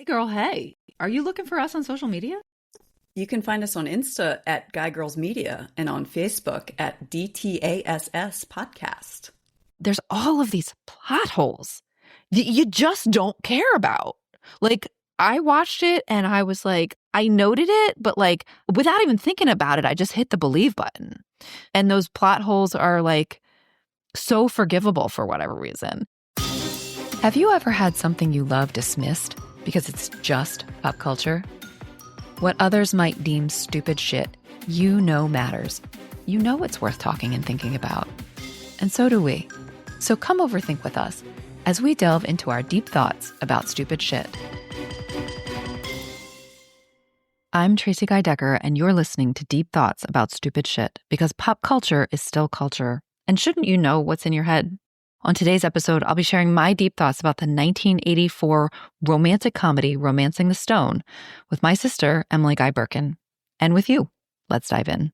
Hey girl, hey. Are you looking for us on social media? You can find us on Insta at Guy Girls Media and on Facebook at DTASS Podcast. There's all of these plot holes you just don't care about. Like, I watched it and I was like, I noted it, but like, without even thinking about it, I just hit the believe button. And those plot holes are like so forgivable for whatever reason. Have you ever had something you love dismissed because it's just pop culture? What others might deem stupid shit, you know matters. You know it's worth talking and thinking about. And so do we. So come overthink with us as we delve into our deep thoughts about stupid shit. I'm Tracie Guy Decker, and you're listening to Deep Thoughts About Stupid Shit, because pop culture is still culture. And shouldn't you know what's in your head? On today's episode, I'll be sharing my deep thoughts about the 1984 romantic comedy Romancing the Stone with my sister, Emily Guy Birkin, and with you. Let's dive in.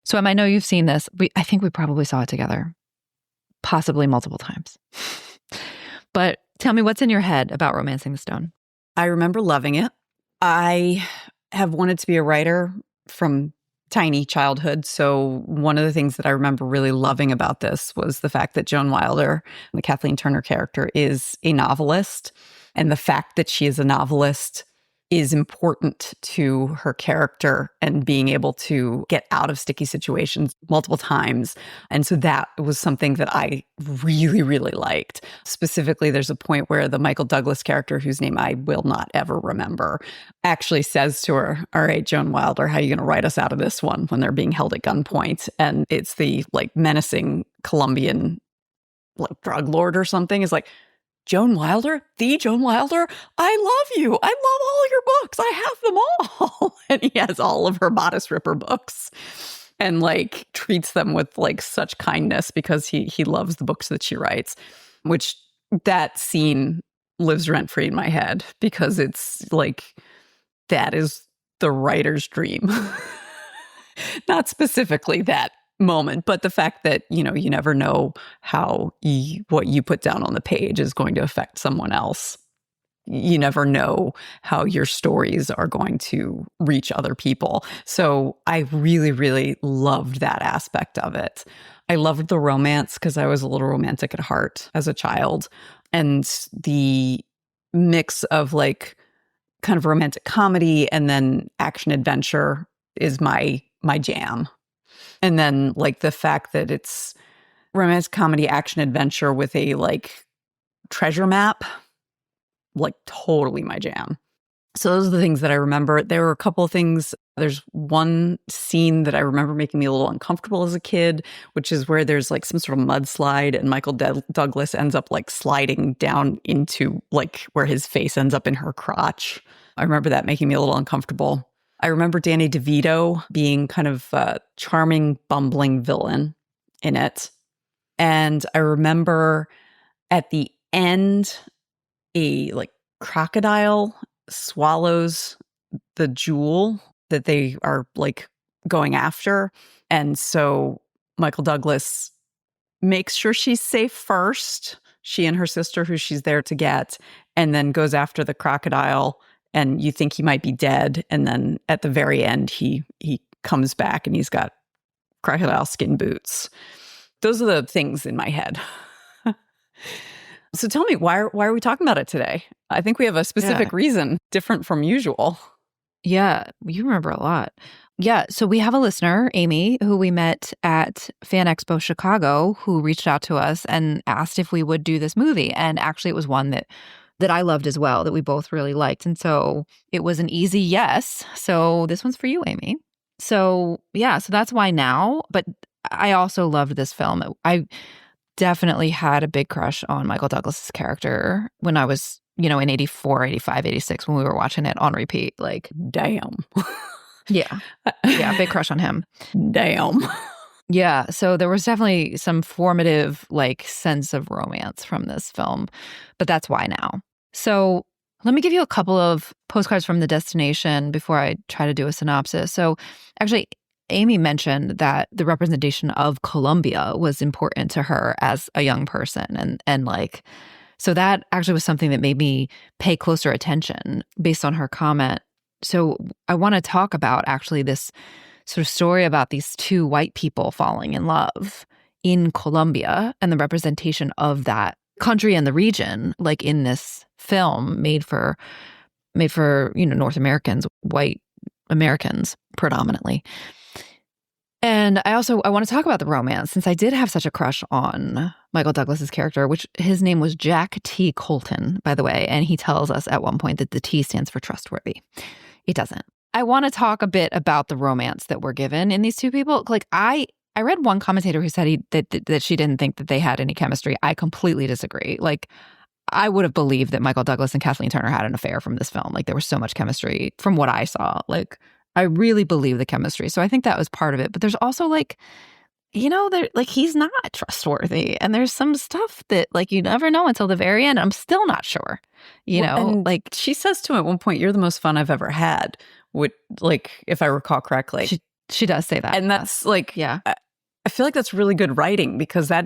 So, Em, I know you've seen this. I think we probably saw it together, possibly multiple times. But tell me, what's in your head about Romancing the Stone? I remember loving it. I have wanted to be a writer from tiny childhood. So one of the things that I remember really loving about this was the fact that Joan Wilder, the Kathleen Turner character, is a novelist. And the fact that she is a novelist is important to her character and being able to get out of sticky situations multiple times. And so that was something that I really, really liked. Specifically, there's a point where the Michael Douglas character, whose name I will not ever remember, actually says to her, "All right, Joan Wilder, how are you going to write us out of this one?" when they're being held at gunpoint. And it's the menacing Colombian drug lord or something is like, "Joan Wilder? The Joan Wilder? I love you. I love all your books. I have them all." And he has all of her bodice ripper books and treats them with such kindness because he loves the books that she writes, which that scene lives rent free in my head because it's that is the writer's dream. Not specifically that moment, but the fact that, you never know how what you put down on the page is going to affect someone else. You never know how your stories are going to reach other people. So I really, really loved that aspect of it. I loved the romance because I was a little romantic at heart as a child. And the mix of kind of romantic comedy and then action adventure is my jam. And then the fact that it's romance, comedy, action, adventure with a treasure map, totally my jam. So those are the things that I remember. There were a couple of things. There's one scene that I remember making me a little uncomfortable as a kid, which is where there's some sort of mudslide and Michael Douglas ends up sliding down into where his face ends up in her crotch. I remember that making me a little uncomfortable. I remember Danny DeVito being kind of a charming, bumbling villain in it. And I remember at the end, a crocodile swallows the jewel that they are going after. And so Michael Douglas makes sure she's safe first, she and her sister, who she's there to get, and then goes after the crocodile. And you think he might be dead. And then at the very end, he comes back and he's got crocodile skin boots. Those are the things in my head. So tell me, why are we talking about it today? I think we have a specific reason, different from usual. Yeah, you remember a lot. Yeah, so we have a listener, Amy, who we met at Fan Expo Chicago, who reached out to us and asked if we would do this movie. And actually, it was one that I loved as well, that we both really liked. And so it was an easy yes. So this one's for you, Amy. So yeah, so that's why now. But I also loved this film. I definitely had a big crush on Michael Douglas's character when I was, in 84, 85, 86, when we were watching it on repeat. Damn. Yeah. Yeah, big crush on him. Damn. Yeah, so there was definitely some formative, sense of romance from this film, but that's why now. So let me give you a couple of postcards from the destination before I try to do a synopsis. So actually, Amy mentioned that the representation of Colombia was important to her as a young person, and So that actually was something that made me pay closer attention based on her comment. So I want to talk about actually this sort of story about these two white people falling in love in Colombia and the representation of that country and the region, like in this film made for North Americans, white Americans predominantly. And I want to talk about the romance, since I did have such a crush on Michael Douglas's character, which his name was Jack T. Colton, by the way. And he tells us at one point that the T stands for trustworthy. It doesn't. I want to talk a bit about the romance that we're given in these two people. Like I read one commentator who said that she didn't think that they had any chemistry. I completely disagree. Like, I would have believed that Michael Douglas and Kathleen Turner had an affair from this film. Like, there was so much chemistry from what I saw. Like, I really believe the chemistry. So I think that was part of it. But there's also like, he's not trustworthy. And there's some stuff that like you never know until the very end. I'm still not sure, And like she says to him at one point, "You're the most fun I've ever had," if I recall correctly. She does say that. And that's like, yeah. I feel like that's really good writing, because that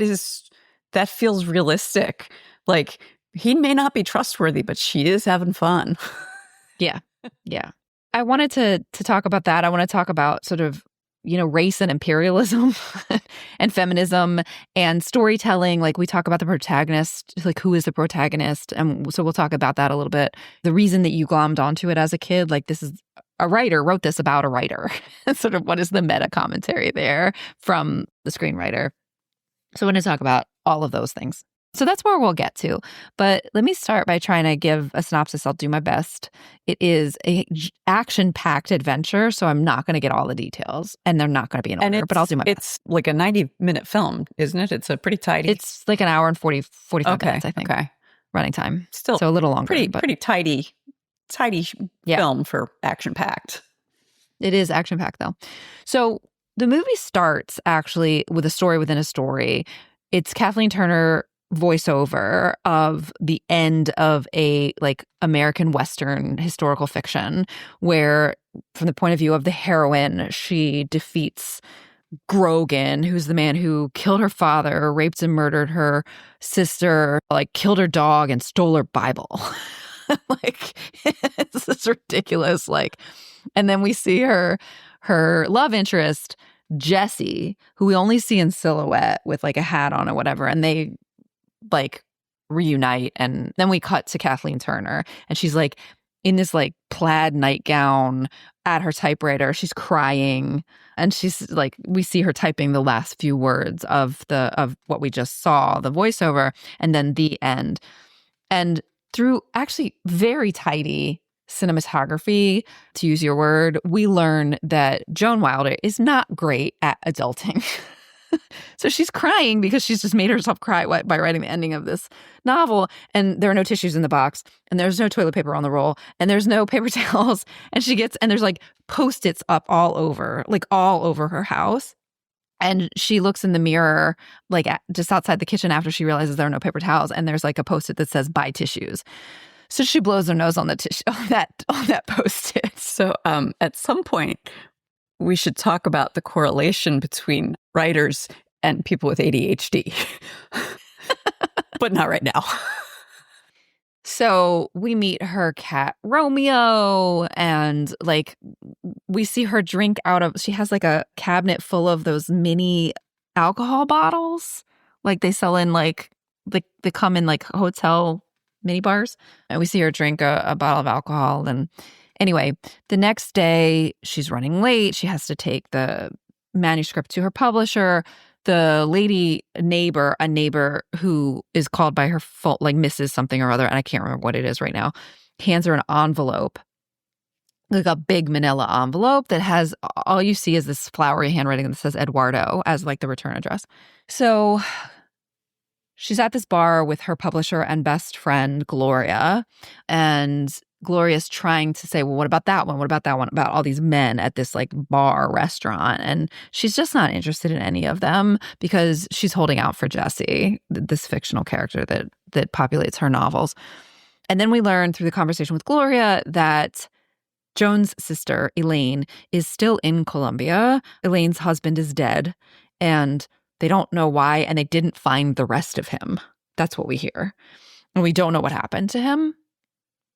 feels realistic. Like, he may not be trustworthy, but she is having fun. Yeah. Yeah. I wanted to talk about that. I want to talk about sort of, race and imperialism and feminism and storytelling. Like, we talk about the protagonist, like who is the protagonist? And so we'll talk about that a little bit. The reason that you glommed onto it as a kid, like this is a writer wrote this about a writer. Sort of what is the meta commentary there from the screenwriter? So I want to talk about all of those things. So that's where we'll get to. But let me start by trying to give a synopsis. I'll do my best. It is a action-packed adventure, so I'm not going to get all the details, and they're not going to be in order, but I'll do my best. It's like a 90-minute film, isn't it? It's a pretty tidy. It's like an hour and 45 minutes, I think. Okay. Running time. Still so a little longer. Pretty tidy film for action-packed. It is action-packed, though. So the movie starts actually with a story within a story. It's Kathleen Turner voiceover of the end of a like American Western historical fiction, where from the point of view of the heroine, she defeats Grogan, who's the man who killed her father, raped and murdered her sister, like killed her dog and stole her Bible. Like, it's just ridiculous. Like, and then we see her love interest, Jessie, who we only see in silhouette with like a hat on or whatever, and they like reunite. And then we cut to Kathleen Turner, and she's like in this like plaid nightgown at her typewriter. She's crying, and she's like, we see her typing the last few words of what we just saw, the voiceover, and then the end. And through actually very tidy cinematography, to use your word, we learn that Joan Wilder is not great at adulting. So she's crying because she's just made herself cry by writing the ending of this novel. And there are no tissues in the box, and there's no toilet paper on the roll, and there's no paper towels. And there's like Post-its up all over her house. And she looks in the mirror, like just outside the kitchen after she realizes there are no paper towels, and there's like a Post-it that says "buy tissues." So she blows her nose on the tissue on that Post-it. So at some point, we should talk about the correlation between writers and people with ADHD, but not right now. So we meet her cat Romeo, and like we see her drink she has like a cabinet full of those mini alcohol bottles, like they sell in like they come in like hotel mini bars, and we see her drink a bottle of alcohol. And anyway, the next day she's running late. She has to take the manuscript to her publisher. The a neighbor who is called by her full, like Mrs. something or other, and I can't remember what it is right now, hands her an envelope, like a big manila envelope that has, all you see is this flowery handwriting that says Eduardo as like the return address. So she's at this bar with her publisher and best friend, Gloria, and Gloria's trying to say, well, what about that one? What about that one? About all these men at this like bar restaurant. And she's just not interested in any of them because she's holding out for Jessie, this fictional character that populates her novels. And then we learn through the conversation with Gloria that Joan's sister, Elaine, is still in Colombia. Elaine's husband is dead, and they don't know why, and they didn't find the rest of him. That's what we hear. And we don't know what happened to him.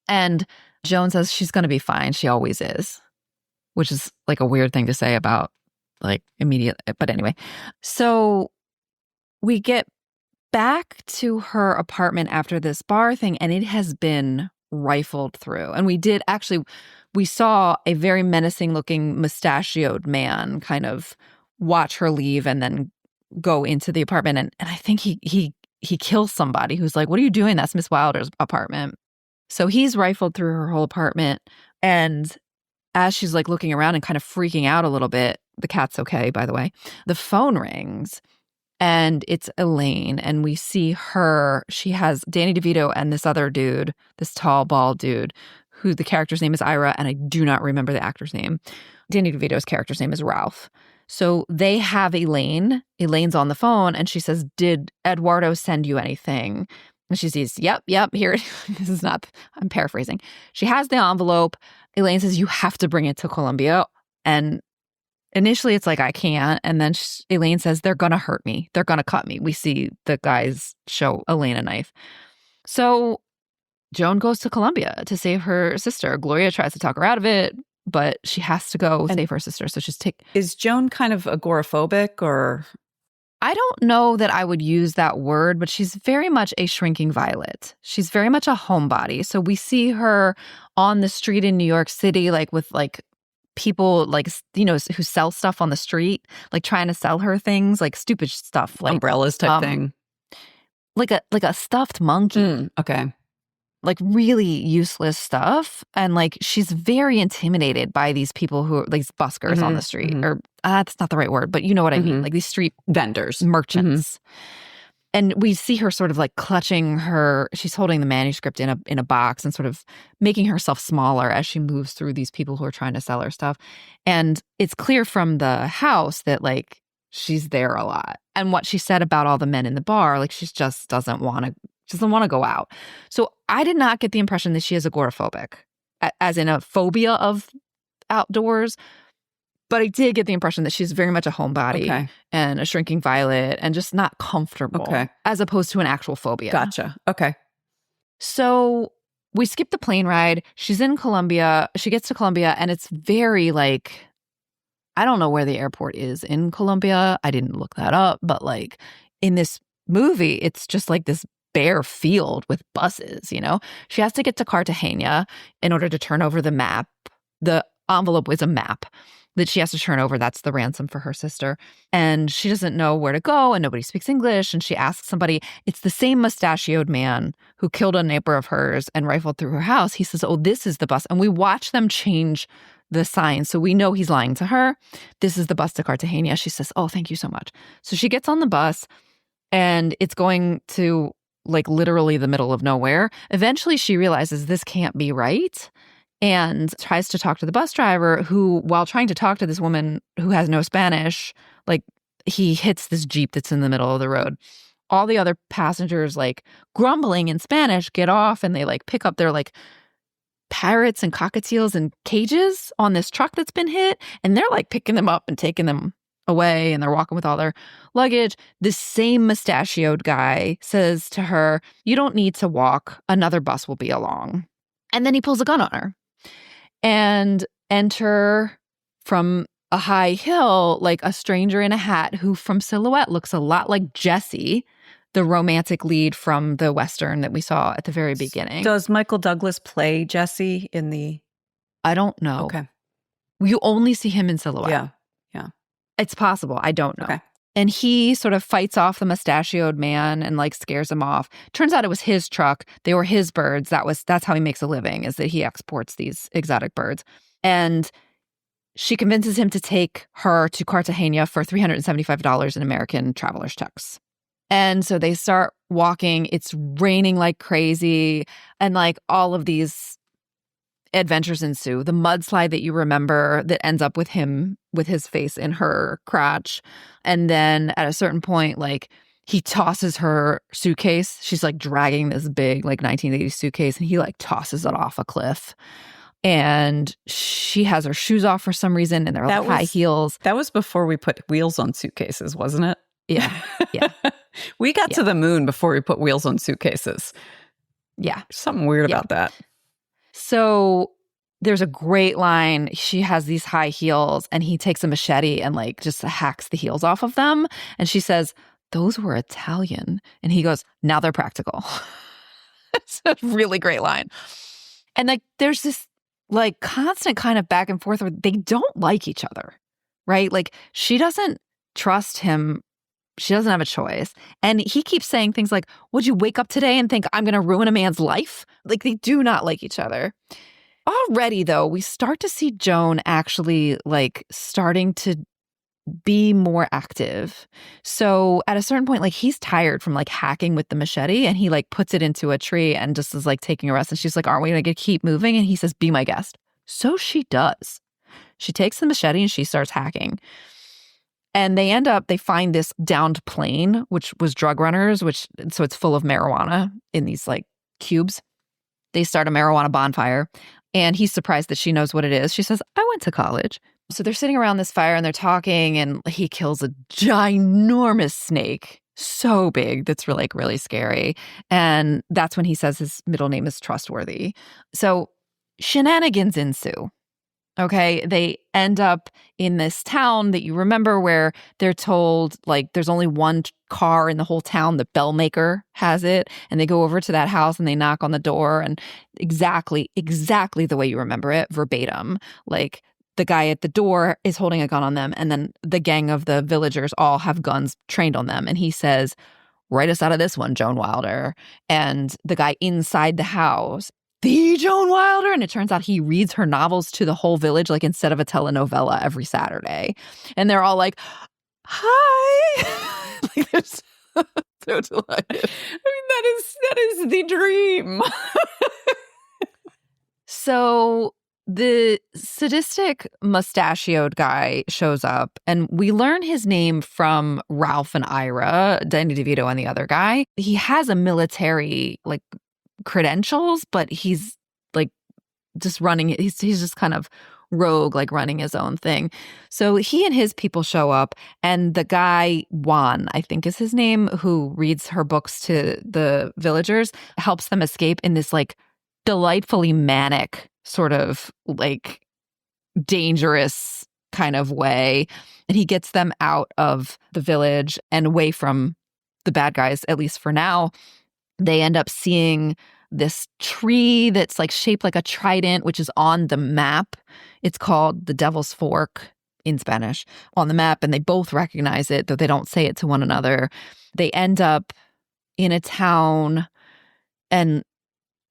And Joan says she's going to be fine. She always is, which is like a weird thing to say about like immediate. But anyway, so we get back to her apartment after this bar thing, and it has been rifled through. And we saw a very menacing looking mustachioed man kind of watch her leave and then go into the apartment. And I think he kills somebody who's like, what are you doing? That's Miss Wilder's apartment. So he's rifled through her whole apartment. And as she's like looking around and kind of freaking out a little bit, the cat's okay, by the way, the phone rings and it's Elaine. And we see her, she has Danny DeVito and this other dude, this tall, bald dude, who the character's name is Ira. And I do not remember the actor's name. Danny DeVito's character's name is Ralph. So they have Elaine. Elaine's on the phone and she says, did Eduardo send you anything? And she says, yep, here. This is not, I'm paraphrasing. She has the envelope. Elaine says, you have to bring it to Colombia. And initially it's like, I can't. And then Elaine says, they're going to hurt me. They're going to cut me. We see the guys show Elaine a knife. So Joan goes to Colombia to save her sister. Gloria tries to talk her out of it, but she has to go save her sister. So Is Joan kind of agoraphobic or? I don't know that I would use that word, but she's very much a shrinking violet. She's very much a homebody. So we see her on the street in New York City, like with like people like, you know, who sell stuff on the street, like trying to sell her things, like stupid stuff. Like umbrellas type thing. Like a stuffed monkey. Okay. Like really useless stuff. And like she's very intimidated by these people who are these buskers on the street. Or that's not the right word, but you know what I mean. Like these street vendors, merchants. And we see her sort of like clutching she's holding the manuscript in a box and sort of making herself smaller as she moves through these people who are trying to sell her stuff. And it's clear from the house that like she's there a lot. And what she said about all the men in the bar, like she just doesn't want to go out. So I did not get the impression that she is agoraphobic, as in a phobia of outdoors. But I did get the impression that she's very much a homebody and a shrinking violet and just not comfortable, as opposed to an actual phobia. Gotcha. Okay. So we skip the plane ride. She's in Colombia. She gets to Colombia and it's very like, I don't know where the airport is in Colombia. I didn't look that up. But like in this movie, it's just like this bare field with buses, you know? She has to get to Cartagena in order to turn over the map. The envelope is a map that she has to turn over. That's the ransom for her sister. And she doesn't know where to go and nobody speaks English. And she asks somebody, it's the same mustachioed man who killed a neighbor of hers and rifled through her house. He says, oh, this is the bus. And we watch them change the sign. So we know he's lying to her. This is the bus to Cartagena. She says, oh, thank you so much. So she gets on the bus and it's going to like literally the middle of nowhere. Eventually she realizes this can't be right and tries to talk to the bus driver who, while trying to talk to this woman who has no Spanish, like he hits this Jeep that's in the middle of the road. All the other passengers like grumbling in Spanish get off and they like pick up their like parrots and cockatiels and cages on this truck that's been hit. And they're like picking them up and taking them away and they're walking with all their luggage. This same mustachioed guy says to her, you don't need to walk. Another bus will be along. And then he pulls a gun on her. And enter from a high hill, like a stranger in a hat who from silhouette looks a lot like Jessie, the romantic lead from the Western that we saw at the very beginning. Does Michael Douglas play Jessie in the... I don't know. Okay. You only see him in silhouette. Yeah. It's possible. I don't know. Okay. And he sort of fights off the mustachioed man and like scares him off. Turns out it was his truck. They were his birds. That's how he makes a living, is that he exports these exotic birds. And she convinces him to take her to Cartagena for $375 in American traveler's checks. And so they start walking. It's raining like crazy. And like all of these adventures ensue. The mudslide that you remember that ends up with him with his face in her crotch. And then at a certain point, like he tosses her suitcase. She's like dragging this big like 1980s suitcase and he like tosses it off a cliff. And she has her shoes off for some reason and they're like high heels. That was before we put wheels on suitcases, wasn't it? Yeah. We got to the moon before we put wheels on suitcases. Yeah. Something weird Yeah. about that. So there's a great line. She has these high heels and he takes a machete and like just hacks the heels off of them. And she says, "Those were Italian." And he goes, "Now they're practical." It's a really great line. And like there's this like constant kind of back and forth where they don't like each other, right? Like she doesn't trust him. She doesn't have a choice. And he keeps saying things like, "Would you wake up today and think I'm going to ruin a man's life?" Like they do not like each other. Already, though, we start to see Joan actually like starting to be more active. So at a certain point, like he's tired from like hacking with the machete and he like puts it into a tree and just is like taking a rest. And she's like, "Aren't we going to keep moving?" And he says, "Be my guest." So she does. She takes the machete and she starts hacking. And they find this downed plane, which was drug runners, so it's full of marijuana in these like cubes. They start a marijuana bonfire. And he's surprised that she knows what it is. She says, "I went to college." So they're sitting around this fire and they're talking, and he kills a ginormous snake. So big that's really, like, really scary. And that's when he says his middle name is Trustworthy. So shenanigans ensue. Okay, they end up in this town that you remember where they're told, like, there's only one car in the whole town. The bellmaker has it. And they go over to that house and they knock on the door. And exactly the way you remember it, verbatim. Like, the guy at the door is holding a gun on them. And then the gang of the villagers all have guns trained on them. And he says, "Write us out of this one, Joan Wilder." And the guy inside the house, "The Joan Wilder." And it turns out he reads her novels to the whole village, like instead of a telenovela every Saturday. And they're all like, "Hi." Like they're so delighted. I mean, that is the dream. So the sadistic mustachioed guy shows up, and we learn his name from Ralph and Ira, Danny DeVito and the other guy. He has a military like credentials, but he's like just running. He's just kind of rogue, like running his own thing. So he and his people show up, and the guy Juan, I think is his name, who reads her books to the villagers, helps them escape in this like delightfully manic sort of like dangerous kind of way. And he gets them out of the village and away from the bad guys, at least for now. They end up seeing this tree that's like shaped like a trident, which is on the map. It's called the Devil's Fork in Spanish on the map. And they both recognize it, though they don't say it to one another. They end up in a town, and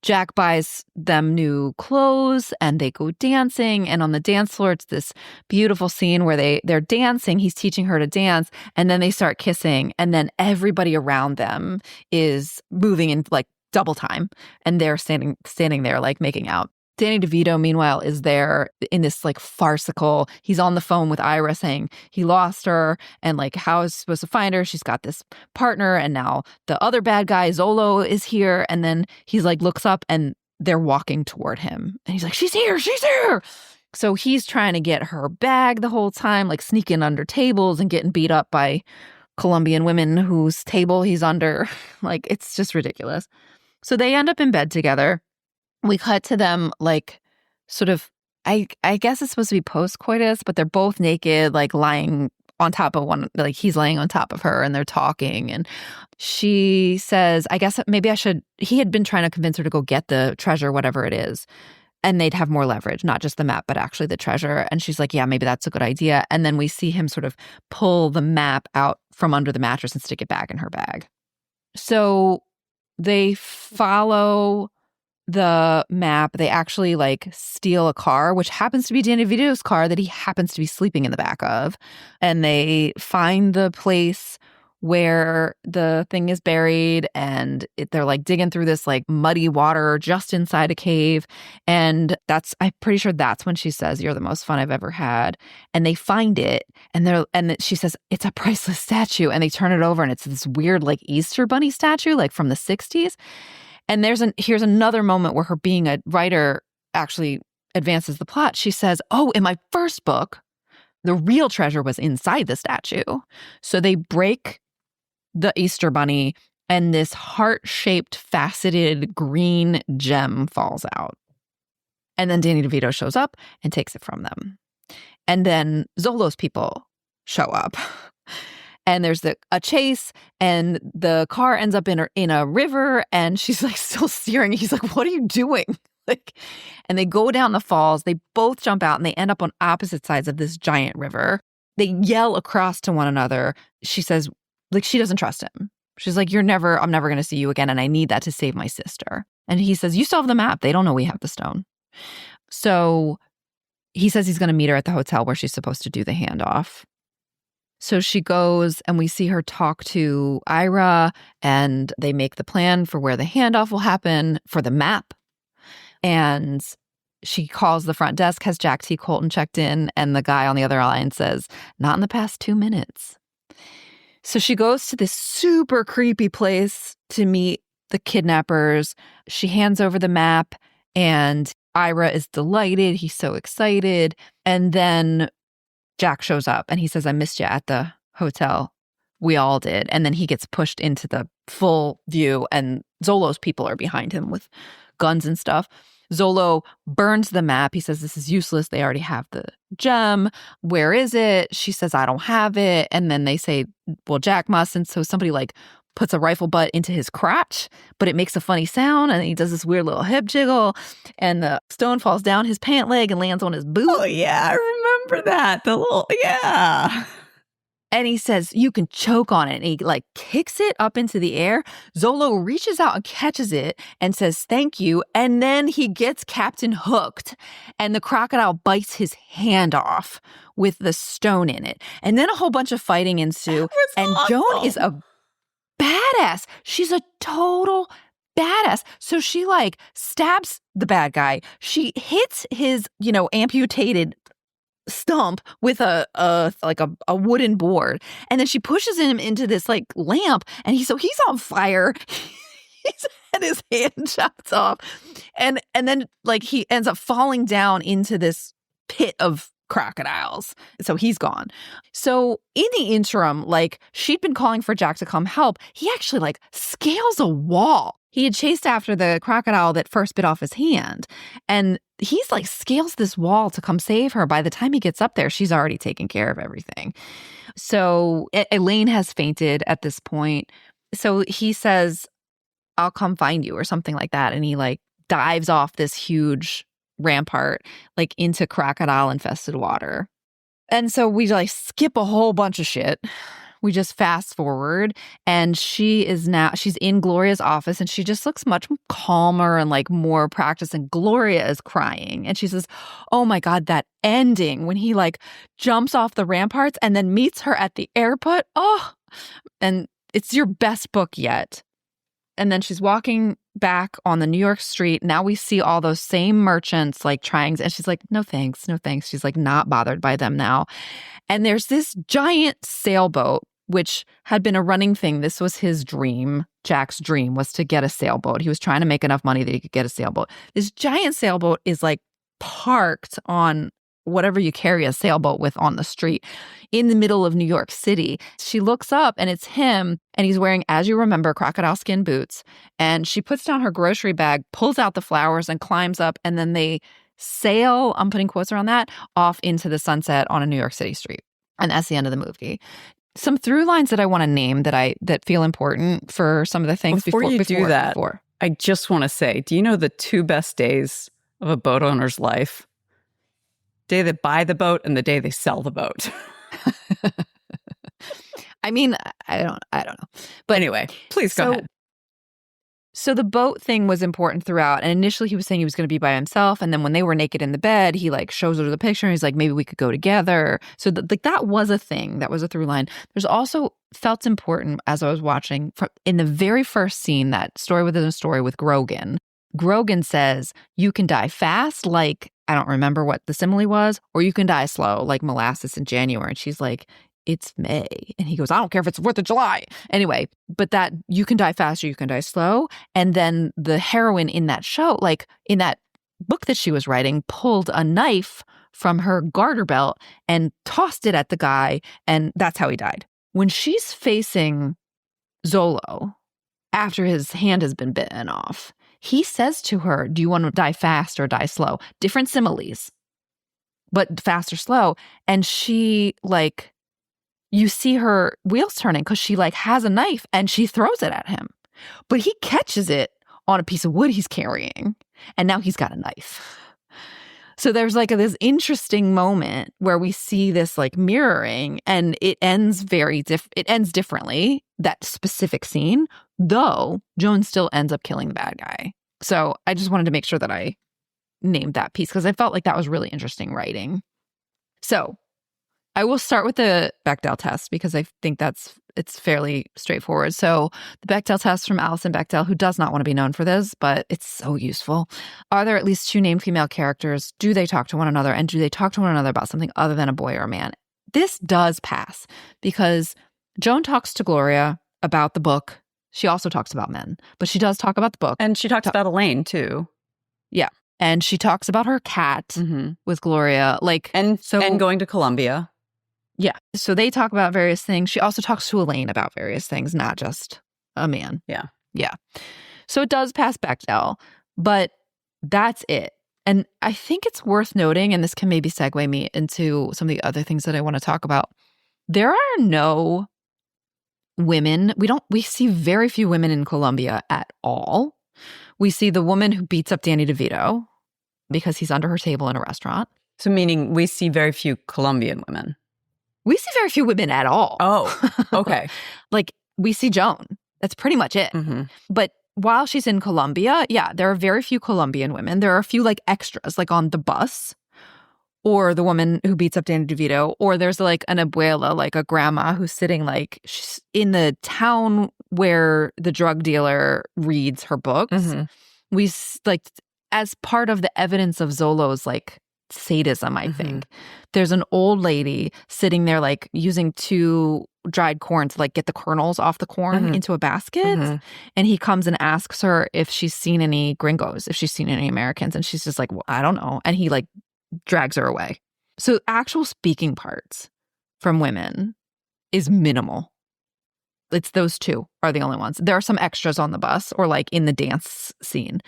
Jack buys them new clothes and they go dancing. And on the dance floor, it's this beautiful scene where they're dancing. He's teaching her to dance, and then they start kissing. And then everybody around them is moving in like double time, and they're standing there like making out. Danny DeVito, meanwhile, is there in this like farcical, he's on the phone with Ira saying he lost her and like how is he supposed to find her? She's got this partner, and now the other bad guy, Zolo, is here. And then he's like looks up and they're walking toward him. And he's like, she's here. So he's trying to get her bag the whole time, like sneaking under tables and getting beat up by Colombian women whose table he's under. Like, it's just ridiculous. So they end up in bed together. We cut to them like sort of, I guess it's supposed to be post-coitus, but they're both naked, like lying on top of one, like he's laying on top of her and they're talking. And she says, I guess maybe he had been trying to convince her to go get the treasure, whatever it is. And they'd have more leverage, not just the map, but actually the treasure. And she's like, yeah, maybe that's a good idea. And then we see him sort of pull the map out from under the mattress and stick it back in her bag. So they follow the map. They actually like steal a car, which happens to be Danny DeVito's car that he happens to be sleeping in the back of. And they find the place where the thing is buried, and they're like digging through this like muddy water just inside a cave. And I'm pretty sure that's when she says, "You're the most fun I've ever had." And they find it, and she says, "It's a priceless statue." And they turn it over, and it's this weird like Easter bunny statue, like from the 60s. And here's another moment where her being a writer actually advances the plot. She says, "Oh, in my first book, the real treasure was inside the statue." So they break the Easter bunny and this heart-shaped, faceted green gem falls out. And then Danny DeVito shows up and takes it from them. And then Zolo's people show up. And there's a chase, and the car ends up in a river, and she's like still steering. He's like, "What are you doing?" Like, and they go down the falls. They both jump out, and they end up on opposite sides of this giant river. They yell across to one another. She says, like, she doesn't trust him. She's like, I'm never going to see you again, and I need that to save my sister. And he says, you still have the map. They don't know we have the stone. So he says he's going to meet her at the hotel where she's supposed to do the handoff. So she goes, and we see her talk to Ira, and they make the plan for where the handoff will happen for the map. And she calls the front desk, has Jack T. Colton checked in, and the guy on the other line says, not in the past 2 minutes. So she goes to this super creepy place to meet the kidnappers. She hands over the map, and Ira is delighted. He's so excited. And then Jack shows up, and he says, I missed you at the hotel. We all did. And then he gets pushed into the full view, and Zolo's people are behind him with guns and stuff. Zolo burns the map. He says, this is useless. They already have the gem. Where is it? She says, I don't have it. And then they say, well, Jack must. And so somebody like puts a rifle butt into his crotch, but it makes a funny sound. And he does this weird little hip jiggle, and the stone falls down his pant leg and lands on his boot. Oh, yeah. I remember that. Yeah. And he says, you can choke on it. And he like kicks it up into the air. Zolo reaches out and catches it and says, thank you. And then he gets Captain hooked, and the crocodile bites his hand off with the stone in it. And then a whole bunch of fighting ensue. And awesome. Joan is a badass. She's a total badass. So she like stabs the bad guy. She hits his, amputated stump with a wooden board, and then she pushes him into this like lamp, and he's on fire. He's had his hand chopped off, and then like he ends up falling down into this pit of crocodiles. So he's gone. So in the interim, like she'd been calling for Jack to come help. He actually like scales a wall. He had chased after the crocodile that first bit off his hand, and he's like scales this wall to come save her. By the time he gets up there, she's already taken care of everything. So Elaine has fainted at this point. So he says, I'll come find you or something like that. And he like dives off this huge rampart, like into crocodile infested water. And so we like skip a whole bunch of shit. We just fast forward, and she's in Gloria's office, and she just looks much calmer and like more practiced, and Gloria is crying. And she says, oh my God, that ending when he like jumps off the ramparts and then meets her at the airport. Oh, and it's your best book yet. And then she's walking back on the New York street. Now we see all those same merchants like trying, and she's like, no thanks, no thanks. She's like not bothered by them now. And there's this giant sailboat, which had been a running thing. This was his dream. Jack's dream was to get a sailboat. He was trying to make enough money that he could get a sailboat. This giant sailboat is like parked on whatever you carry a sailboat with on the street in the middle of New York City. She looks up, and it's him, and he's wearing, as you remember, crocodile skin boots. And she puts down her grocery bag, pulls out the flowers, and climbs up, and then they sail, I'm putting quotes around that, off into the sunset on a New York City street. And that's the end of the movie. Some through lines that I want to name that feel important for some of the things before you do that. I just want to say, do you know the 2 best days of a boat owner's life? Day they buy the boat and the day they sell the boat. I mean, I don't know. But anyway, please go ahead. So the boat thing was important throughout. And initially he was saying he was going to be by himself. And then when they were naked in the bed, he like shows her the picture. And he's like, maybe we could go together. So that was a thing. That was a through line. There's also felt important as I was watching in the very first scene, that story within a story with Grogan. Grogan says, you can die fast, like, I don't remember what the simile was, or you can die slow, like molasses in January. And she's like, it's May. And he goes, I don't care if it's 4th of July. Anyway, but that you can die fast or you can die slow. And then the heroine in that show, like in that book that she was writing, pulled a knife from her garter belt and tossed it at the guy. And that's how he died. When she's facing Zolo, after his hand has been bitten off, he says to her, do you want to die fast or die slow? Different similes, but fast or slow. And she, like, you see her wheels turning because she, like, has a knife and she throws it at him. But he catches it on a piece of wood he's carrying. And now he's got a knife. So there's like this interesting moment where we see this like mirroring, and it ends it ends differently, that specific scene, though Joan still ends up killing the bad guy. So I just wanted to make sure that I named that piece because I felt like that was really interesting writing. So I will start with the Bechdel test because I think it's fairly straightforward. So the Bechdel test from Alison Bechdel, who does not want to be known for this, but it's so useful. Are there at least two named female characters? Do they talk to one another? And do they talk to one another about something other than a boy or a man? This does pass because Joan talks to Gloria about the book. She also talks about men, but she does talk about the book. And she talks about Elaine too. Yeah. And she talks about her cat with Gloria. And going to Colombia. Yeah. So they talk about various things. She also talks to Elaine about various things, not just a man. Yeah. Yeah. So it does pass Bechdel, but that's it. And I think it's worth noting, and this can maybe segue me into some of the other things that I want to talk about. There are no women. We see very few women in Colombia at all. We see the woman who beats up Danny DeVito because he's under her table in a restaurant. So meaning we see very few Colombian women. We see very few women at all. Oh, okay. Like, we see Joan. That's pretty much it. But while she's in Colombia, yeah, there are very few Colombian women. There are a few, like, extras, like on the bus, or the woman who beats up Danny DeVito, or there's, like, an abuela, like a grandma who's sitting, like, she's in the town where the drug dealer reads her books. We, like, as part of the evidence of Zolo's, like, sadism, I think. There's an old lady sitting there, like, using two dried corn to, like, get the kernels off the corn into a basket. And he comes and asks her if she's seen any gringos, if she's seen any Americans. And she's just like, well, I don't know. And he, like, drags her away. So actual speaking parts from women is minimal. It's those two are the only ones. There are some extras on the bus or, like, in the dance scene.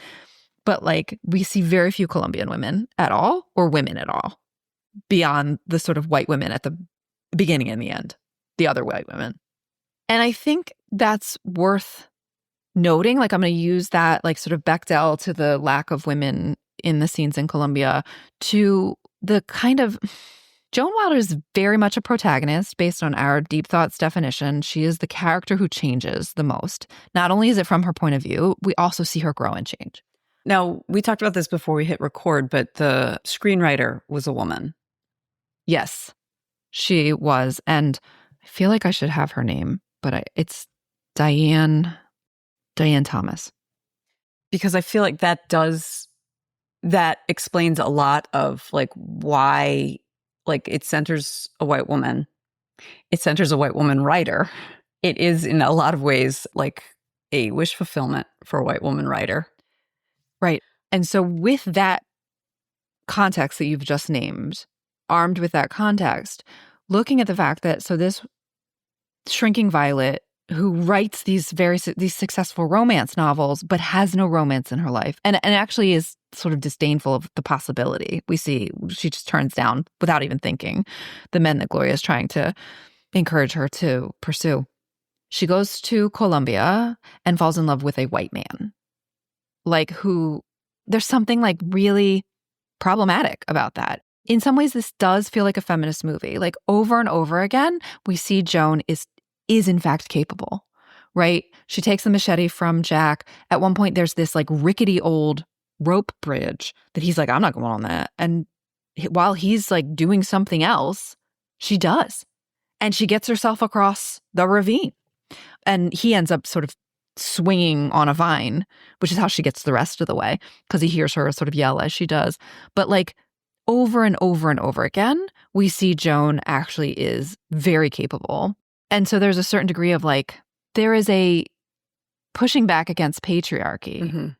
But, like, we see very few Colombian women at all, or women at all, beyond the sort of white women at the beginning and the end, the other white women. And I think that's worth noting. Like, I'm going to use that, like, sort of Bechdel to the lack of women in the scenes in Colombia to the kind of... Joan Wilder is very much a protagonist based on our deep thoughts definition. She is the character who changes the most. Not only is it from her point of view, we also see her grow and change. Now, we talked about this before we hit record, but the screenwriter was a woman. Yes, she was. And I feel like I should have her name, but it's Diane Thomas. Because I feel like that explains a lot of, like, why, like, it centers a white woman. It centers a white woman writer. It is, in a lot of ways, like a wish fulfillment for a white woman writer. Right. And so with that context that you've just named, armed with that context, looking at the fact that, so this Shrinking Violet, who writes these successful romance novels, but has no romance in her life, and actually is sort of disdainful of the possibility. We see she just turns down, without even thinking, the men that Gloria is trying to encourage her to pursue. She goes to Colombia and falls in love with a white man. Like, who, there's something, like, really problematic about that. In some ways, this does feel like a feminist movie. Like, over and over again, we see Joan is in fact capable, right? She takes the machete from Jack. At one point, there's this, like, rickety old rope bridge that he's like, I'm not going on that. And while he's, like, doing something else, she does. And she gets herself across the ravine. And he ends up sort of swinging on a vine, which is how she gets the rest of the way, because he hears her sort of yell as she does. But, like, over and over and over again, we see Joan actually is very capable. And so there's a certain degree of, like, there is a pushing back against patriarchy.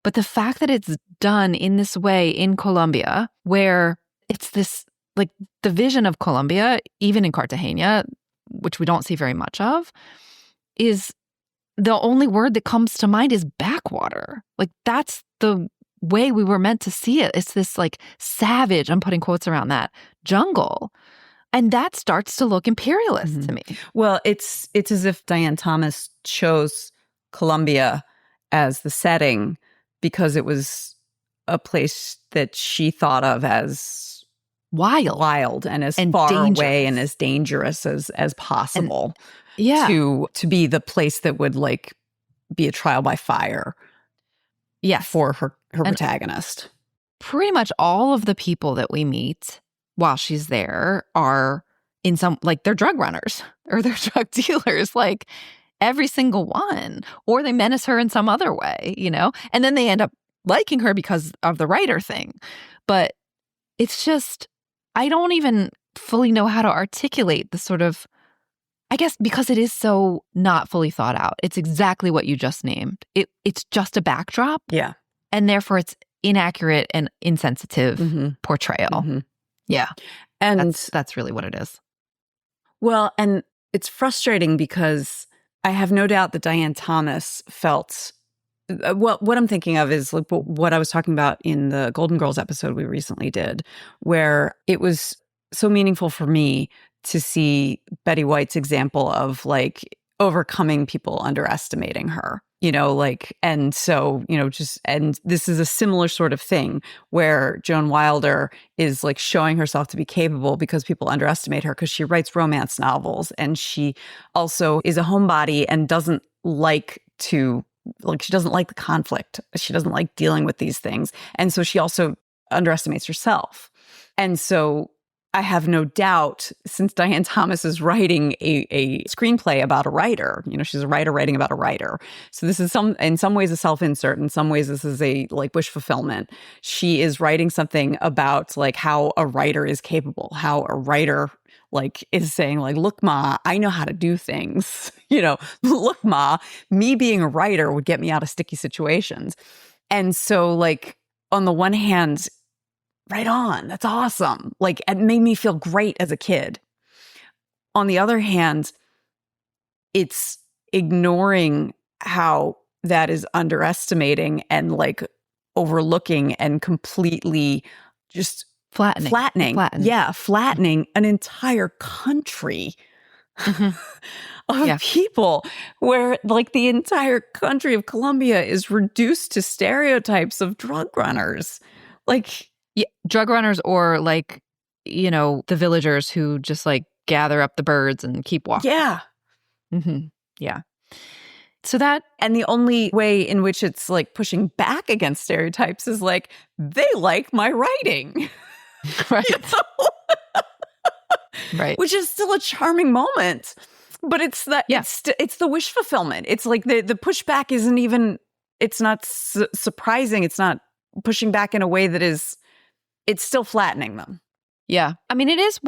But the fact that it's done in this way in Colombia, where it's this, like, the vision of Colombia, even in Cartagena, which we don't see very much of, is the only word that comes to mind is backwater. Like, that's the way we were meant to see it. It's this like savage, I'm putting quotes around that, jungle. And that starts to look imperialist to me. Well, it's as if Diane Thomas chose Colombia as the setting because it was a place that she thought of as wild and as far dangerous. Away and as dangerous as possible. And, to be the place that would like be a trial by fire. Yes. For her protagonist. Pretty much all of the people that we meet while she's there are in some, like, they're drug runners or they're drug dealers, like every single one, or they menace her in some other way, you know? And then they end up liking her because of the writer thing. But it's just, I don't even fully know how to articulate the sort of, I guess because it is so not fully thought out. It's exactly what you just named. It's just a backdrop. Yeah. And therefore it's inaccurate and insensitive portrayal. Yeah. And that's really what it is. Well, and it's frustrating because I have no doubt that Diane Thomas felt, well, what I'm thinking of is like what I was talking about in the Golden Girls episode we recently did, where it was so meaningful for me to see Betty White's example of like overcoming people underestimating her. You know, like, and so, you know, and this is a similar sort of thing where Joan Wilder is like showing herself to be capable because people underestimate her because she writes romance novels and she also is a homebody and doesn't like to, like, she doesn't like the conflict. She doesn't like dealing with these things. And so she also underestimates herself. And so I have no doubt, since Diane Thomas is writing a screenplay about a writer, you know, she's a writer writing about a writer. So this is in some ways a self-insert. In some ways, this is a like wish fulfillment. She is writing something about like how a writer is capable, how a writer like is saying like, look, Ma, I know how to do things. You know, look, Ma, me being a writer would get me out of sticky situations. And so like on the one hand, right on. That's awesome. Like, it made me feel great as a kid. On the other hand, it's ignoring how that is underestimating and like overlooking and completely just flattening. Yeah, flattening an entire country of people where like the entire country of Colombia is reduced to stereotypes of drug runners. Like, yeah, drug runners or like, you know, the villagers who just like gather up the birds and keep walking. Yeah. Yeah. So that, and the only way in which it's like pushing back against stereotypes is like, they like my writing. Right. You know? Right. Which is still a charming moment. But it's that, it's the wish fulfillment. It's like the pushback isn't even, it's not surprising. It's not pushing back in a way that is, it's still flattening them. Yeah. I mean, it is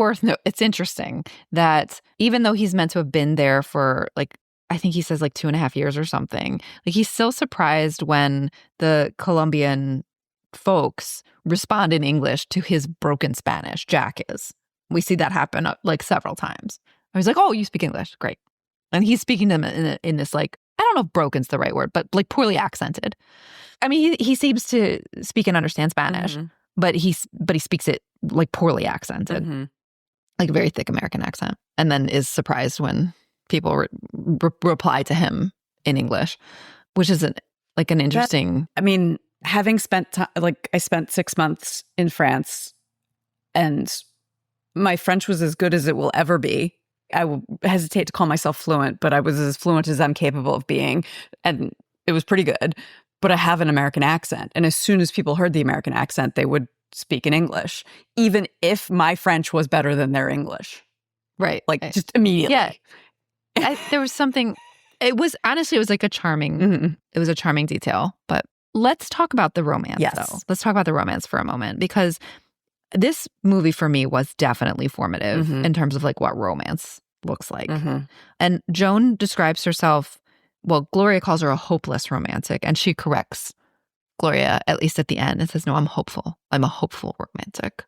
it's interesting that even though he's meant to have been there for like, I think he says like 2.5 years or something, like he's still surprised when the Colombian folks respond in English to his broken Spanish. Jack is. We see that happen like several times. I was like, oh, you speak English. Great. And he's speaking to them in this like, I don't know if broken's the right word, but like poorly accented. I mean, he seems to speak and understand Spanish. But he speaks it like poorly accented, like a very thick American accent, and then is surprised when people reply to him in English, which is an interesting. I mean, having spent I spent 6 months in France, and my French was as good as it will ever be. I will hesitate to call myself fluent, but I was as fluent as I'm capable of being, and it was pretty good. But I have an American accent. And as soon as people heard the American accent, they would speak in English, even if my French was better than their English. Right. Like just immediately. Yeah. There was something, it was like a charming, it was a charming detail. But let's talk about the romance though. Let's talk about the romance for a moment, because this movie for me was definitely formative in terms of like what romance looks like. And Joan describes herself, well, Gloria calls her a hopeless romantic, and she corrects Gloria, at least at the end, and says, no, I'm hopeful. I'm a hopeful romantic.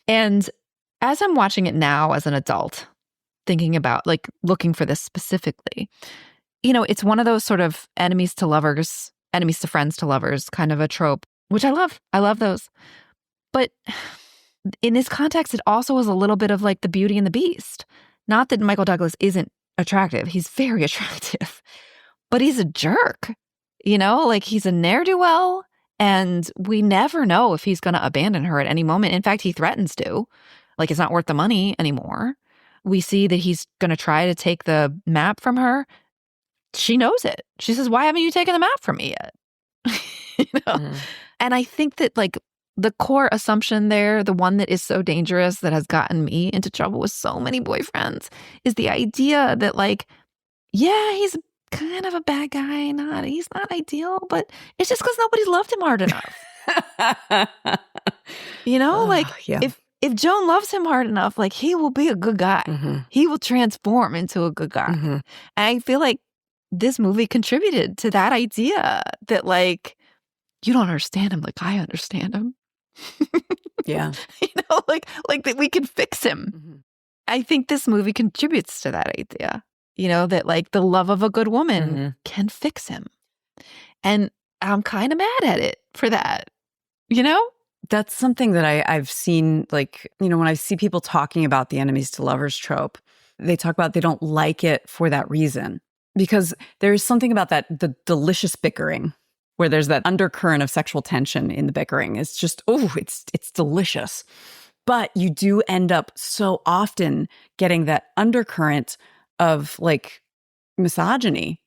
And as I'm watching it now as an adult, thinking about, like, looking for this specifically, it's one of those sort of enemies to lovers, enemies to friends to lovers kind of a trope, which I love. I love those. But in this context, it also was a little bit of like the Beauty and the Beast. Not that Michael Douglas isn't attractive. He's very attractive, but he's a jerk, like he's a ne'er-do-well, and we never know if he's going to abandon her at any moment. In fact, he threatens to, like it's not worth the money anymore. We see that he's going to try to take the map from her. She knows it. She says, "Why haven't you taken the map from me yet?" Mm-hmm. And I think that like the core assumption there, the one that is so dangerous that has gotten me into trouble with so many boyfriends, is the idea that like, yeah, he's kind of a bad guy. He's not ideal, but it's just because nobody loved him hard enough. Yeah. If Joan loves him hard enough, like he will be a good guy. Mm-hmm. He will transform into a good guy. Mm-hmm. And I feel like this movie contributed to that idea that like, you don't understand him like I understand him. Yeah. like that we can fix him. Mm-hmm. I think this movie contributes to that idea, that like the love of a good woman Mm-hmm. can fix him. And I'm kind of mad at it for that, That's something that I've seen, like, when I see people talking about the enemies to lovers trope, they talk about they don't like it for that reason. Because there's something about the delicious bickering, where there's that undercurrent of sexual tension in the bickering. It's just, it's delicious. But you do end up so often getting that undercurrent of like misogyny.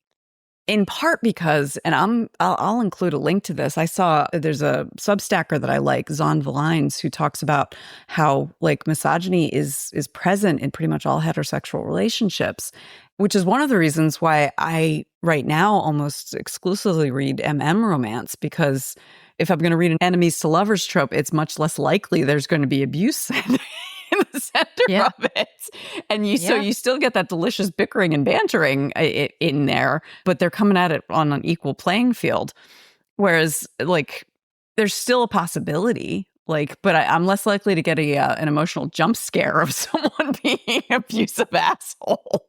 In part because, and I'll include a link to this. I saw there's a Substacker that I like, Zon Valines, who talks about how like misogyny is present in pretty much all heterosexual relationships, which is one of the reasons why I right now almost exclusively read romance, because if I'm going to read an enemies to lovers trope, it's much less likely there's going to be abuse in the center of it. And so you still get that delicious bickering and bantering in there, but they're coming at it on an equal playing field. Whereas like there's still a possibility, like, but I'm less likely to get an emotional jump scare of someone being an abusive asshole.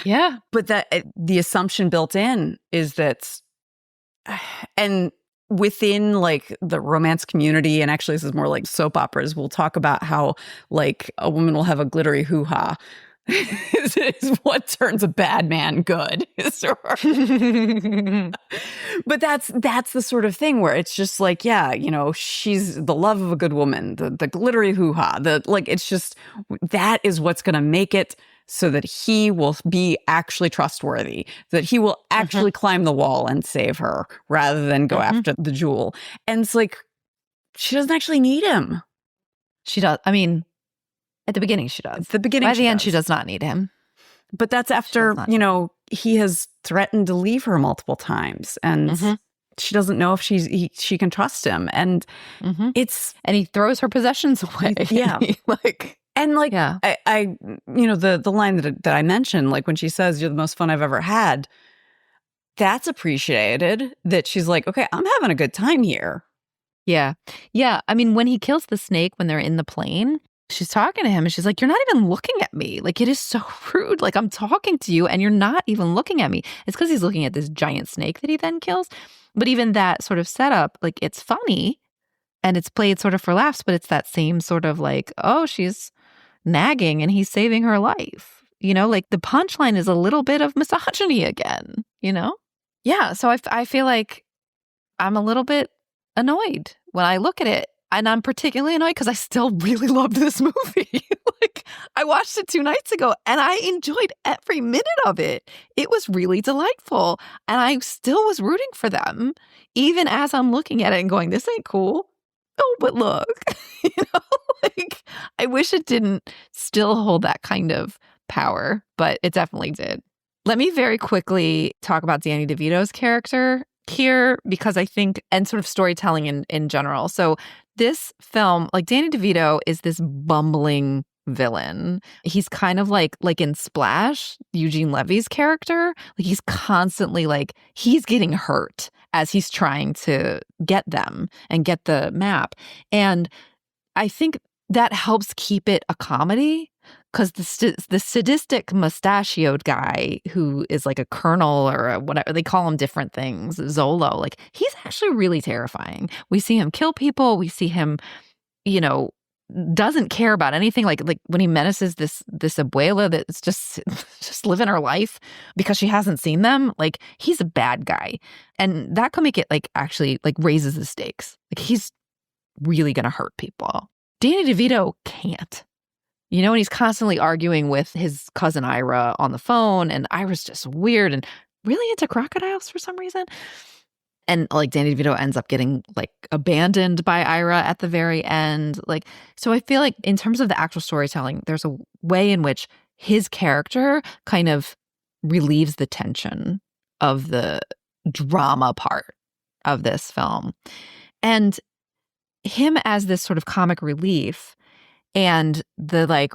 Yeah. But that the assumption built in is that, and within like the romance community, and actually this is more like soap operas, we'll talk about how like a woman will have a glittery hoo-ha is what turns a bad man good. But that's the sort of thing where it's just like, she's the love of a good woman, the glittery hoo-ha, it's just, that is what's going to make it so that he will be actually trustworthy, that he will actually climb the wall and save her rather than go after the jewel. And it's like, she doesn't actually need him. She does. I mean, at the beginning, she does. At the beginning, by the end, she does not need him. But that's after, he has threatened to leave her multiple times. And she doesn't know if she can trust him. And and he throws her possessions away. Yeah. I the line that I mentioned, like when she says, "You're the most fun I've ever had," that's appreciated, that she's like, okay, I'm having a good time here. Yeah. Yeah. I mean, when he kills the snake, when they're in the plane, she's talking to him and she's like, "You're not even looking at me. Like, it is so rude. Like, I'm talking to you and you're not even looking at me." It's because he's looking at this giant snake that he then kills. But even that sort of setup, like, it's funny and it's played sort of for laughs, but it's that same sort of like, oh, she's nagging and he's saving her life. Like the punchline is a little bit of misogyny again, Yeah. So I feel like I'm a little bit annoyed when I look at it. And I'm particularly annoyed because I still really loved this movie. Like, I watched it 2 nights ago and I enjoyed every minute of it. It was really delightful. And I still was rooting for them, even as I'm looking at it and going, this ain't cool. Oh, but look, like, I wish it didn't still hold that kind of power, but it definitely did. Let me very quickly talk about Danny DeVito's character here, because I think, and sort of storytelling in general. So this film, like, Danny DeVito is this bumbling villain. He's kind of like in Splash, Eugene Levy's character. Like, he's constantly like, he's getting hurt as he's trying to get them and get the map. And I think that helps keep it a comedy, because the sadistic mustachioed guy who is like a colonel or a whatever, they call him different things, Zolo, like he's actually really terrifying. We see him kill people. We see him, you know, doesn't care about anything. Like when he menaces this abuela that's just living her life because she hasn't seen them. Like he's a bad guy, and that could make it like actually like raises the stakes. Like he's really gonna hurt people. Danny DeVito can't. You know, and he's constantly arguing with his cousin Ira on the phone, and Ira's just weird and really into crocodiles for some reason. And like Danny DeVito ends up getting like abandoned by Ira at the very end. Like, so I feel like in terms of the actual storytelling, there's a way in which his character kind of relieves the tension of the drama part of this film. And him as this sort of comic relief and the like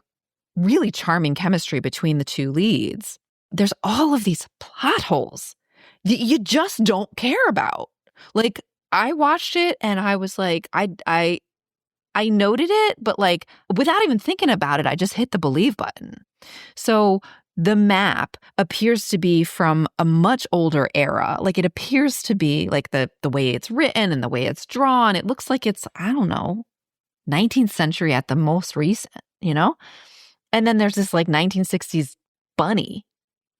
really charming chemistry between the two leads, there's all of these plot holes that you just don't care about. Like I watched it and I was like, I noted it, but like without even thinking about it, I just hit the believe button. So the map appears to be from a much older era. Like it appears to be like the way it's written and the way it's drawn. It looks like it's, I don't know, 19th century at the most recent, you know? And then there's this like 1960s bunny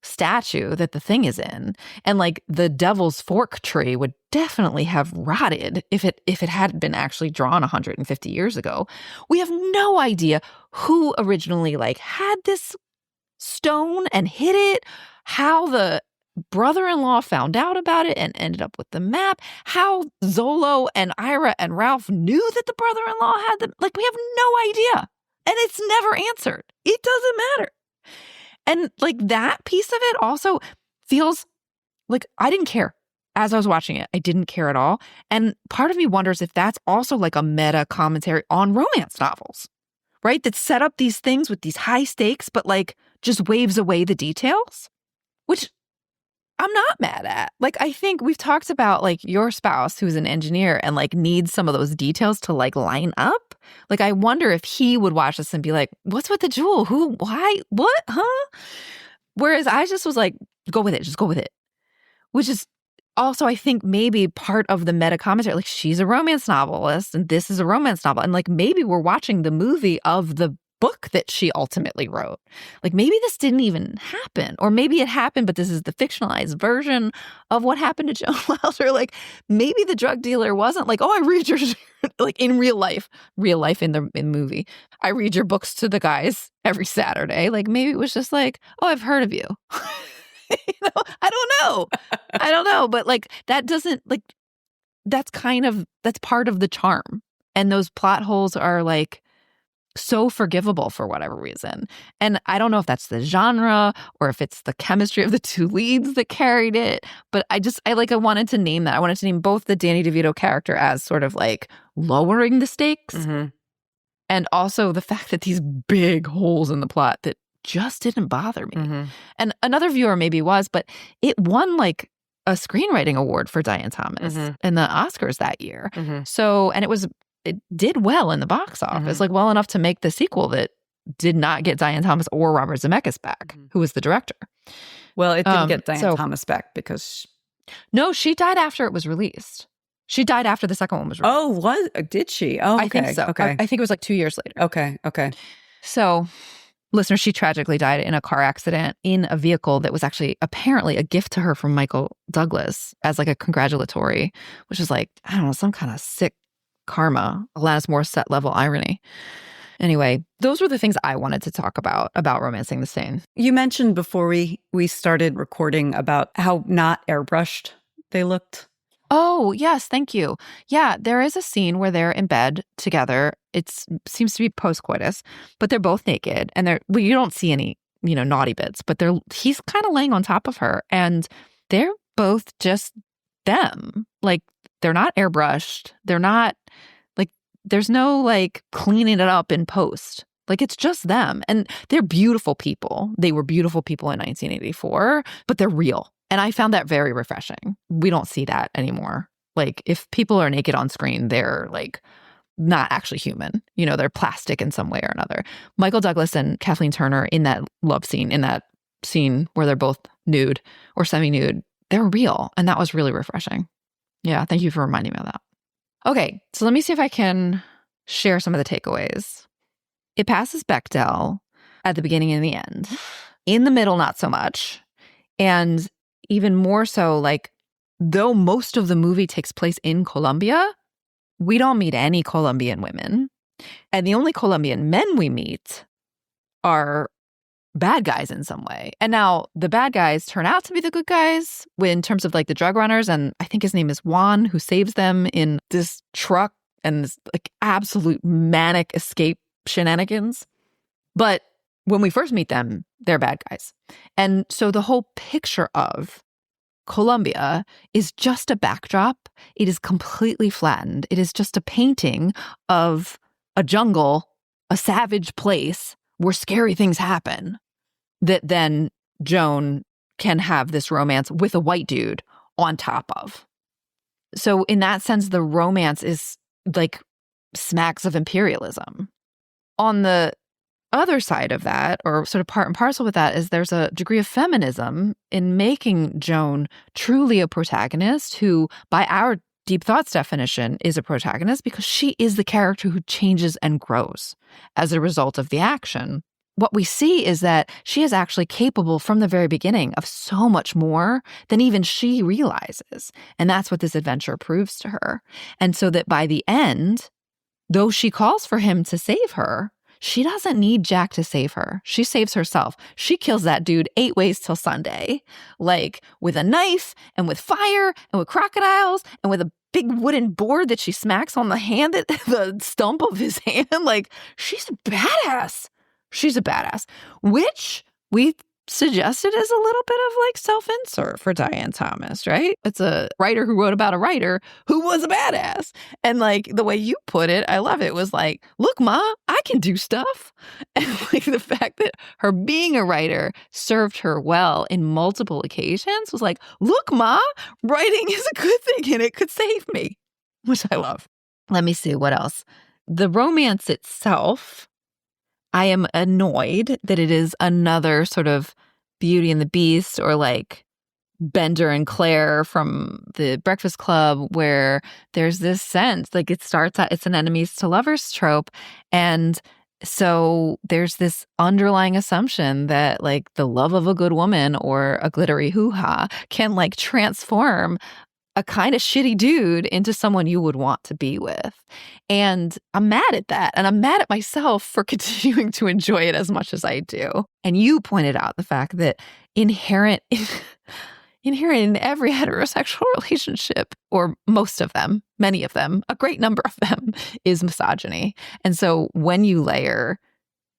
statue that the thing is in. And like the devil's fork tree would definitely have rotted if it hadn't been actually drawn 150 years ago. We have no idea who originally like had this stone and hid it, how the brother-in-law found out about it and ended up with the map, how Zolo and Ira and Ralph knew that the brother-in-law had them. Like we have no idea. And it's never answered. It doesn't matter. And like that piece of it also feels like I didn't care as I was watching it. I didn't care at all. And part of me wonders if that's also like a meta commentary on romance novels, right? That set up these things with these high stakes, but like just waves away the details, which I'm not mad at. Like, I think we've talked about like your spouse who's an engineer and like needs some of those details to like line up. Like, I wonder if he would watch this and be like, what's with the jewel? Who, why, what, huh? Whereas I just was like, go with it, just go with it. Which is also, I think, maybe part of the meta commentary. Like, she's a romance novelist and this is a romance novel. And like, maybe we're watching the movie of the book that she ultimately wrote. Like maybe this didn't even happen, or maybe it happened, but this is the fictionalized version of what happened to Joan Wilder. Like maybe the drug dealer wasn't like, oh, I read your like in real life in the movie. I read your books to the guys every Saturday. Like maybe it was just like, oh, I've heard of you. You know, I don't know, but like that doesn't like that's part of the charm. And those plot holes are like so forgivable for whatever reason. And I don't know if that's the genre or if it's the chemistry of the two leads that carried it. But I wanted to name that. I wanted to name both the Danny DeVito character as sort of like lowering the stakes. Mm-hmm. And also the fact that these big holes in the plot that just didn't bother me. Mm-hmm. And another viewer maybe was, but it won like a screenwriting award for Diane Thomas in the Oscars that year. Mm-hmm. So, and it did well in the box office, like well enough to make the sequel that did not get Diane Thomas or Robert Zemeckis back, who was the director. Well, it didn't get Diane Thomas back because... No, she died after it was released. She died after the second one was released. Oh, what? Did she? Oh, okay. I think so. Okay. I think it was like 2 years later. Okay. So, listener, she tragically died in a car accident in a vehicle that was actually apparently a gift to her from Michael Douglas as like a congratulatory, which is like, I don't know, some kind of sick karma, Alanis Morissette level irony. Anyway, those were the things I wanted to talk about Romancing the Stain. You mentioned before we started recording about how not airbrushed they looked. Oh, yes, thank you. Yeah, there is a scene where they're in bed together. It seems to be post-coitus, but they're both naked and you don't see any, naughty bits, but he's kind of laying on top of her and they're both just them. Like, they're not airbrushed. They're not like, there's no like cleaning it up in post. Like it's just them. And they're beautiful people. They were beautiful people in 1984, but they're real. And I found that very refreshing. We don't see that anymore. Like if people are naked on screen, they're like not actually human. You know, they're plastic in some way or another. Michael Douglas and Kathleen Turner in that love scene, in that scene where they're both nude or semi-nude, they're real. And that was really refreshing. Yeah, thank you for reminding me of that. Okay, so let me see if I can share some of the takeaways. It passes Bechdel at the beginning and the end. In the middle, not so much. And even more so, like, though most of the movie takes place in Colombia, we don't meet any Colombian women. And the only Colombian men we meet are bad guys in some way. And now the bad guys turn out to be the good guys in terms of like the drug runners. And I think his name is Juan, who saves them in this truck and this like absolute manic escape shenanigans. But when we first meet them, they're bad guys. And so the whole picture of Colombia is just a backdrop. It is completely flattened. It is just a painting of a jungle, a savage place where scary things happen, that then Joan can have this romance with a white dude on top of. So in that sense, the romance is like smacks of imperialism. On the other side of that, or sort of part and parcel with that, is there's a degree of feminism in making Joan truly a protagonist who, by our Deep Thought's definition, is a protagonist because she is the character who changes and grows as a result of the action. What we see is that she is actually capable from the very beginning of so much more than even she realizes. And that's what this adventure proves to her. And so that by the end, though she calls for him to save her, she doesn't need Jack to save her. She saves herself. She kills that dude 8 ways till Sunday, like with a knife and with fire and with crocodiles and with a big wooden board that she smacks on the hand, the stump of his hand. Like, she's a badass. She's a badass, which we suggested as a little bit of like self-insert for Diane Thomas, right? It's a writer who wrote about a writer who was a badass. And like the way you put it, I love it, was like, look, Ma, I can do stuff. And like the fact that her being a writer served her well in multiple occasions was like, look, Ma, writing is a good thing and it could save me, which I love. Let me see what else. The romance itself, I am annoyed that it is another sort of Beauty and the Beast or like Bender and Claire from the Breakfast Club, where there's this sense like it starts out, it's an enemies to lovers trope. And so there's this underlying assumption that like the love of a good woman or a glittery hoo-ha can like transform a kind of shitty dude into someone you would want to be with. And I'm mad at that. And I'm mad at myself for continuing to enjoy it as much as I do. And you pointed out the fact that inherent in every heterosexual relationship, or most of them, many of them, a great number of them, is misogyny. And so when you layer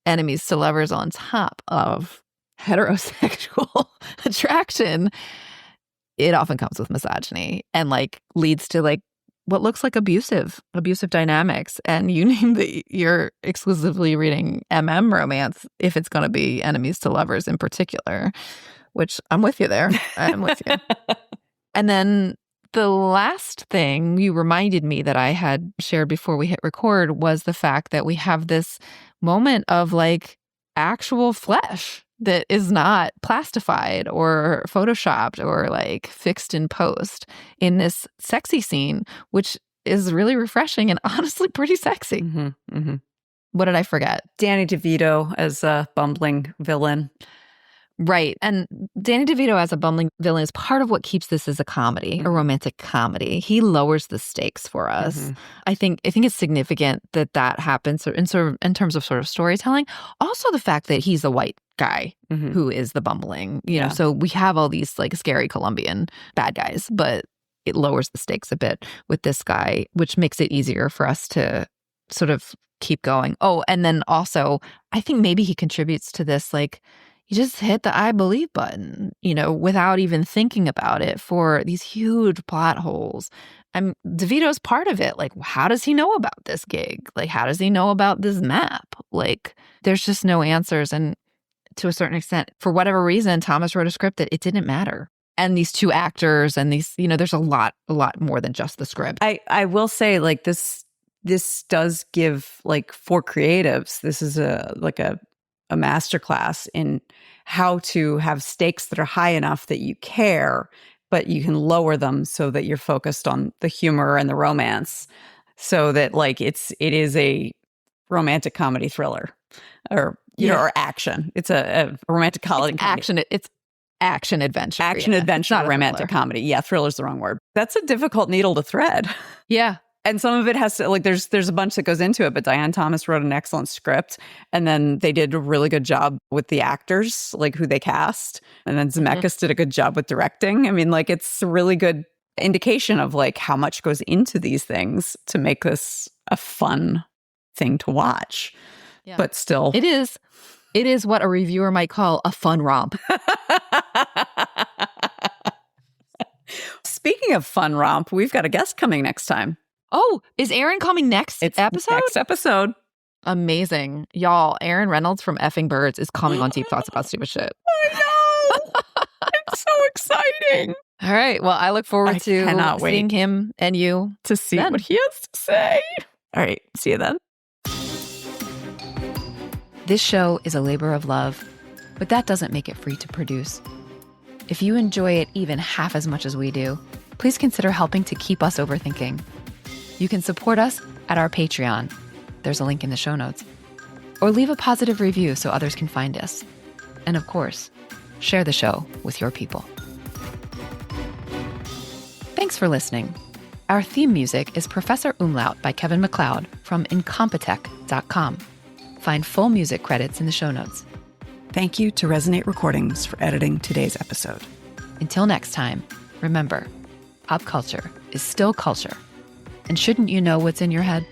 enemies to lovers on top of heterosexual attraction, it often comes with misogyny and like leads to like what looks like abusive dynamics. And you name that you're exclusively reading romance if it's going to be enemies to lovers in particular, which I'm with you there. I'm with you. And then the last thing you reminded me that I had shared before we hit record was the fact that we have this moment of like actual flesh that is not plastified or photoshopped or like fixed in post in this sexy scene, which is really refreshing and honestly pretty sexy. Mm-hmm, mm-hmm. What did I forget? Danny DeVito as a bumbling villain. Right. And Danny DeVito as a bumbling villain is part of what keeps this as a comedy, a romantic comedy. He lowers the stakes for us. Mm-hmm. I think it's significant that happens in terms of sort of storytelling. Also the fact that he's a white guy who is the bumbling, you know, so we have all these like scary Colombian bad guys, but it lowers the stakes a bit with this guy, which makes it easier for us to sort of keep going. Oh, and then also I think maybe he contributes to this, like, you just hit the I believe button, you know, without even thinking about it for these huge plot holes. DeVito's part of it. Like, how does he know about this gig? Like, how does he know about this map? Like, there's just no answers. And to a certain extent, for whatever reason, Thomas wrote a script that it didn't matter. And these two actors and these, you know, there's a lot more than just the script. I will say, like, this this does give, like, for creatives, this is a masterclass in how to have stakes that are high enough that you care, but you can lower them so that you're focused on the humor and the romance, so that, like, it is a romantic comedy thriller, or or action. It's a romantic comedy. It's action adventure. Action adventure, not romantic comedy. Yeah, thriller's the wrong word. That's a difficult needle to thread. Yeah. And some of it has to, like, there's a bunch that goes into it, but Diane Thomas wrote an excellent script, and then they did a really good job with the actors, like, who they cast. And then Zemeckis did a good job with directing. I mean, like, it's a really good indication of, like, how much goes into these things to make this a fun thing to watch. Yeah. But still, it is what a reviewer might call a fun romp. Speaking of fun romp, we've got a guest coming next time. Oh, is Aaron coming next episode? Next episode. Amazing. Y'all, Aaron Reynolds from Effing Birds is coming on Deep Thoughts About Stupid Shit. I know. It's so exciting. All right. Well, I look forward to seeing him and you to see what he has to say. All right. See you then. This show is a labor of love, but that doesn't make it free to produce. If you enjoy it even half as much as we do, please consider helping to keep us overthinking. You can support us at our Patreon. There's a link in the show notes. Or leave a positive review so others can find us. And of course, share the show with your people. Thanks for listening. Our theme music is Professor Umlaut by Kevin MacLeod from Incompetech.com. Find full music credits in the show notes. Thank you to Resonate Recordings for editing today's episode. Until next time, remember, pop culture is still culture. And shouldn't you know what's in your head?